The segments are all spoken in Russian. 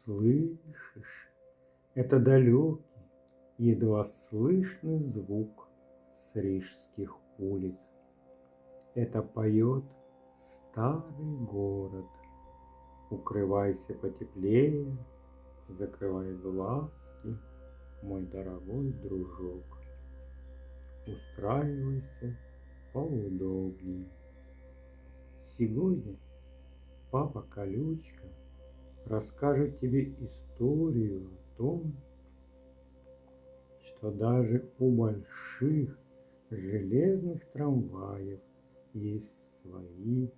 Слышишь, это далекий, едва слышный звук с рижских улиц. Это поет старый город. Укрывайся потеплее, закрывай глазки, мой дорогой дружок. Устраивайся поудобнее. Сегодня папа Колючка расскажет тебе историю о том, что даже у больших железных трамваев есть свои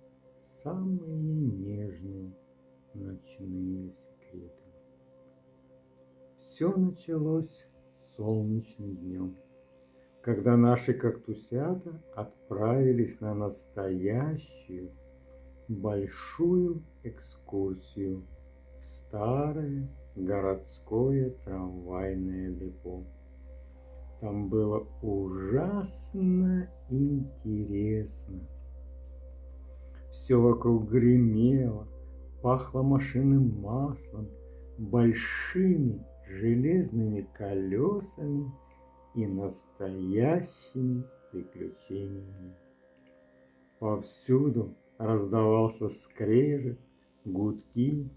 самые нежные ночные секреты. Все началось солнечным днем, когда наши кактусята отправились на настоящую большую экскурсию в старое городское трамвайное депо. Там было ужасно интересно. Все вокруг гремело, пахло машинным маслом, большими железными колесами и настоящими приключениями. Повсюду раздавался скрежет, гудки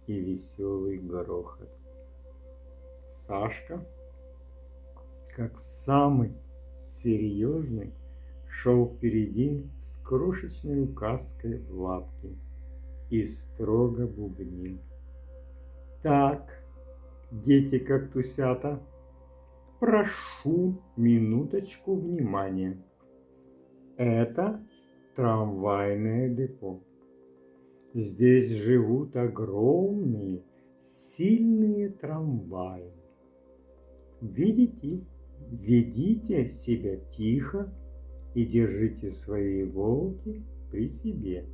и веселый грохот. Сашка, как самый серьезный, шел впереди с крошечной указкой в лапке и строго бубнил: «Так, дети-кактусята, прошу минуточку внимания. Это трамвайное депо. Здесь живут огромные, сильные трамваи. Видите, ведите себя тихо и держите свои иголки при себе.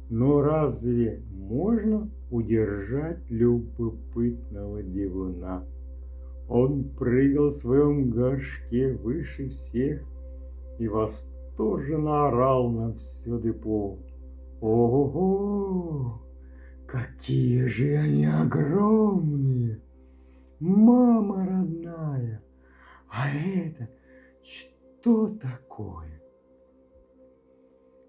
Но разве можно удержать любопытного дивуна? Он прыгал в своем горшке выше всех и восторженно орал на все депо: «Ого-го! Какие же они огромные! Мама родная! А это что такое?»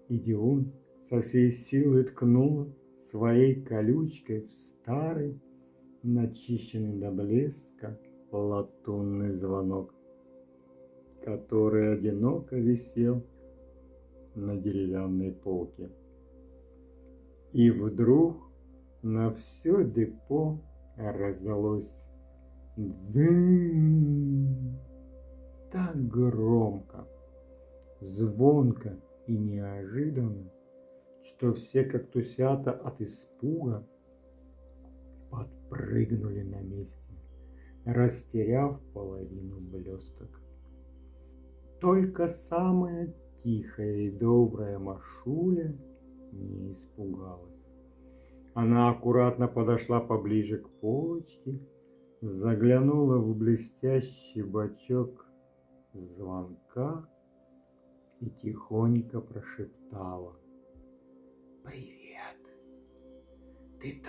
И Дион со всей силы ткнул своей колючкой в старый, начищенный до блеска латунный звонок, который одиноко висел на деревянной полке. И вдруг на все депо раздалось дзынь, так громко, звонко и неожиданно, что все кактусята от испуга подпрыгнули на месте, растеряв половину блесток. Только самая тихая и добрая Машуля не испугалась. Она аккуратно подошла поближе к полочке, заглянула в блестящий бачок звонка и тихонько прошептала: «Привет! Ты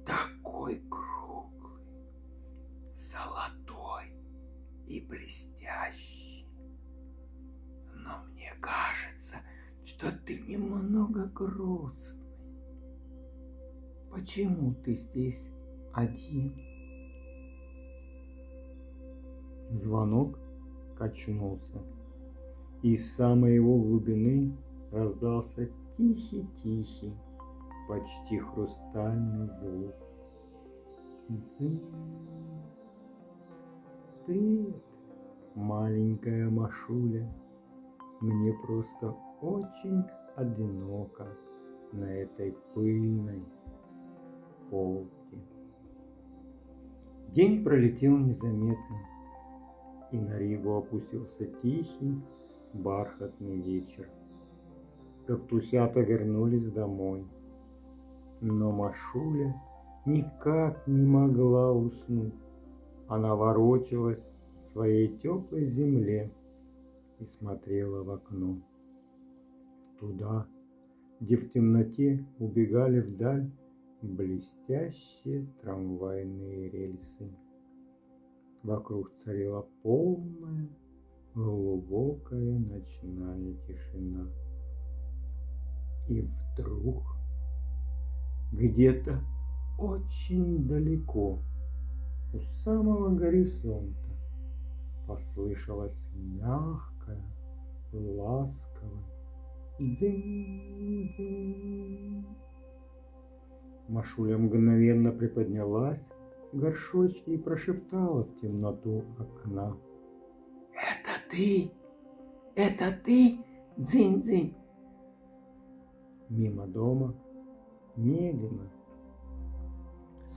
такой круглый, золотой и блестящий. Но мне кажется, что ты немного грустный. Почему ты здесь один?» Звонок качнулся, и из самой его глубины раздался тихий, почти хрустальный звук. «Зынь! Привет, маленькая Машуля. Мне просто очень одиноко на этой пыльной полке». День пролетел незаметно, и на Ригу опустился тихий, бархатный вечер. Кактусята вернулись домой, но Машуля никак не могла уснуть. Она ворочалась в своей теплой земле и смотрела в окно, туда, где в темноте убегали вдаль блестящие трамвайные рельсы. Вокруг царила полная, глубокая ночная тишина. И вдруг где-то очень далеко, у самого горизонта, послышалось мягкое, ласковое дзынь-дзынь. Машуля мгновенно приподнялась в горшочке и прошептала в темноту окна: Это ты? Это ты, Дзынь-дзынь? Мимо дома медленно,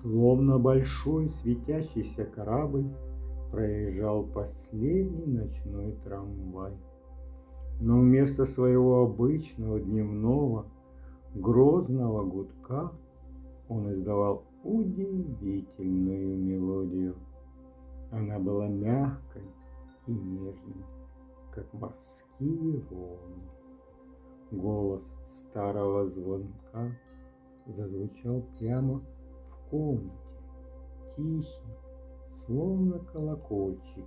словно большой светящийся корабль, проезжал последний ночной трамвай. Но вместо своего обычного дневного грозного гудка он издавал удивительную мелодию. Она была мягкой и нежной, как морские волны. Голос старого звонка зазвучал прямо в комнате, тихий, словно колокольчик,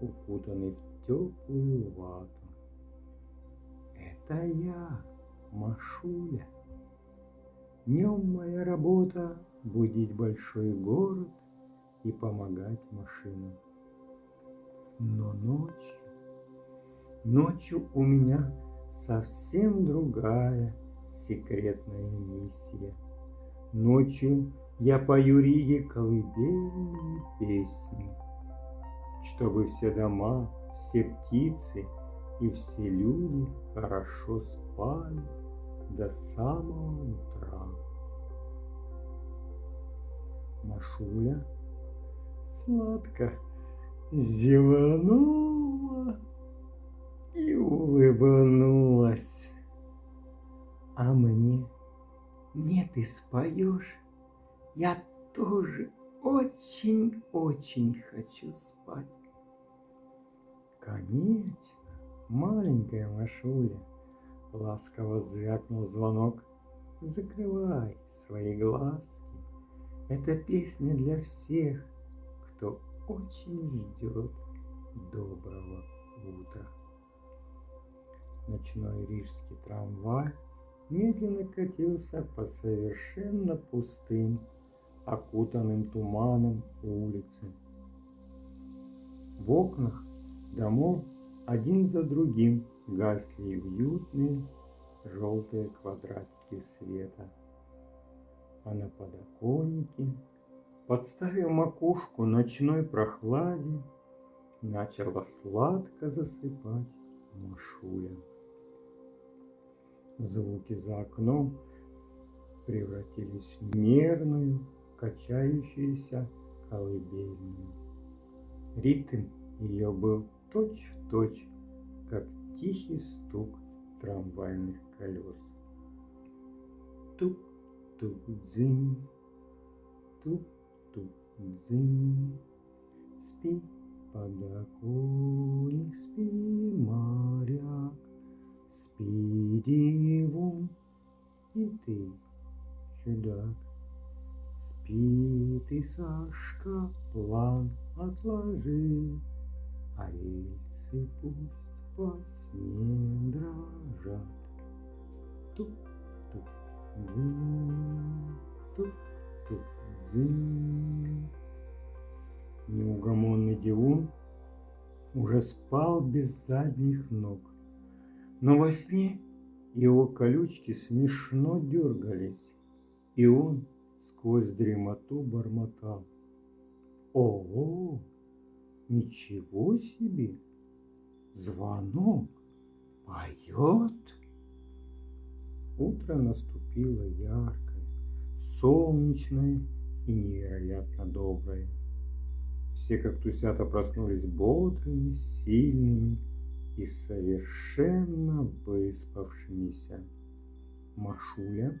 укутанный в теплую вату. Это я, Машуля. Днем моя работа — будить большой город и помогать машинам. Но ночью у меня совсем другая секретная миссия. Ночью я пою Риге колыбельные песни, чтобы все дома, все птицы и все люди хорошо спали до самого утра. Машуля сладко зевнула и улыбнулась. А мне ты споешь? Я тоже очень-очень хочу спать. Конечно, маленькая Машуля, ласково звякнул звонок. Закрывай свои глазки. Это песня для всех, кто очень ждет доброго утра. Ночной рижский трамвай медленно катился по совершенно пустым, окутанным туманом улицам. В окнах домов один за другим гасли уютные желтые квадратики света. А на подоконнике, подставив макушку ночной прохладе, начала сладко засыпать Машуля. Звуки за окном превратились в мерную, качающуюся колыбельную. Ритм ее был точь-в-точь, как тихий стук трамвайных колес. Тук-тук-дзынь, тук-тук-дзынь. Спи, подоконник, спи, моряк, спи, дивун, и ты, чудак. Спи ты, Сашка, план отложи, а рельсы пусть во сне дрожат. Тук-тук-дзынь, тук-тук-дзынь. Неугомонный Дивун уже спал без задних ног, но во сне его колючки смешно дергались, и он сквозь дремоту бормотал: «Ого, ничего себе! Звонок поет!» Утро наступило яркое, солнечное и невероятно доброе. Все как тусята проснулись бодрыми, сильными и совершенно выспавшимися. Машуля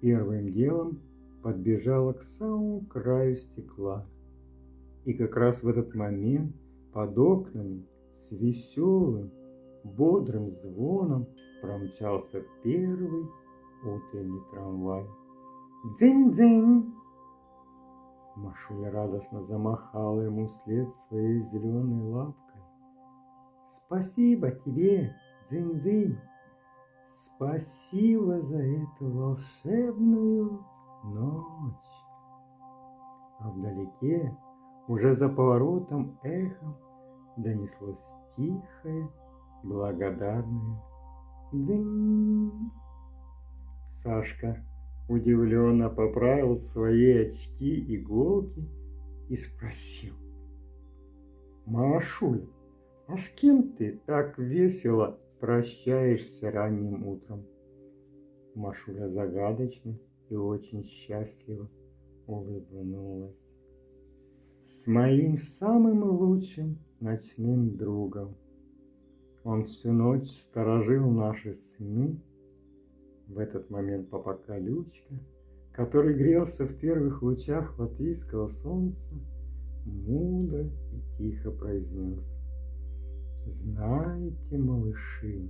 первым делом подбежала к самому краю стекла. И как раз в этот момент под окнами с веселым, бодрым звоном промчался первый утренний трамвай. Дзынь-дзынь! Машуля радостно замахала ему вслед своей зеленой лапкой. Спасибо тебе, Дзынь-дзынь! Спасибо за эту волшебную ночь! А вдалеке, уже за поворотом эхом, донеслось тихое, благодарное «дзынь». Сашка удивленно поправил свои очки-иголки и спросил: «Машуль, а с кем ты так весело прощаешься ранним утром?» Машуля загадочно и очень счастливо улыбнулась. «С моим самым лучшим ночным другом. Он всю ночь сторожил наши сны». В этот момент папа Колючка, который грелся в первых лучах латвийского солнца, мудро и тихо произнес: «Знаете, малыши,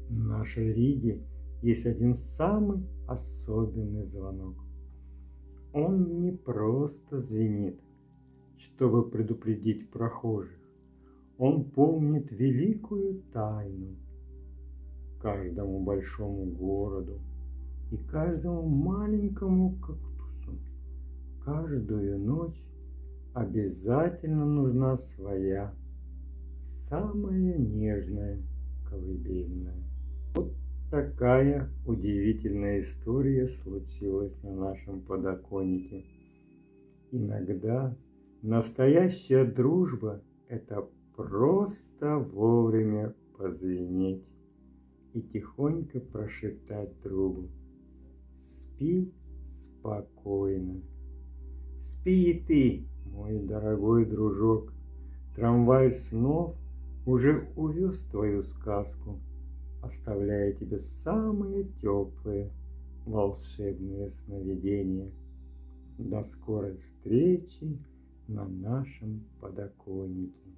в нашей Риге есть один самый особенный звонок. Он не просто звенит, чтобы предупредить прохожих. Он помнит великую тайну. Каждому большому городу и каждому маленькому кактусу каждую ночь обязательно нужна своя, самая нежная колыбельная». Вот такая удивительная история случилась на нашем подоконнике. Иногда настоящая дружба – это просто вовремя позвенеть и тихонько прошептать другу: «Спи спокойно». Спи и ты, мой дорогой дружок. Трамвай снов уже увез твою сказку, оставляя тебе самые теплые волшебные сновидения. До скорой встречи на нашем подоконнике.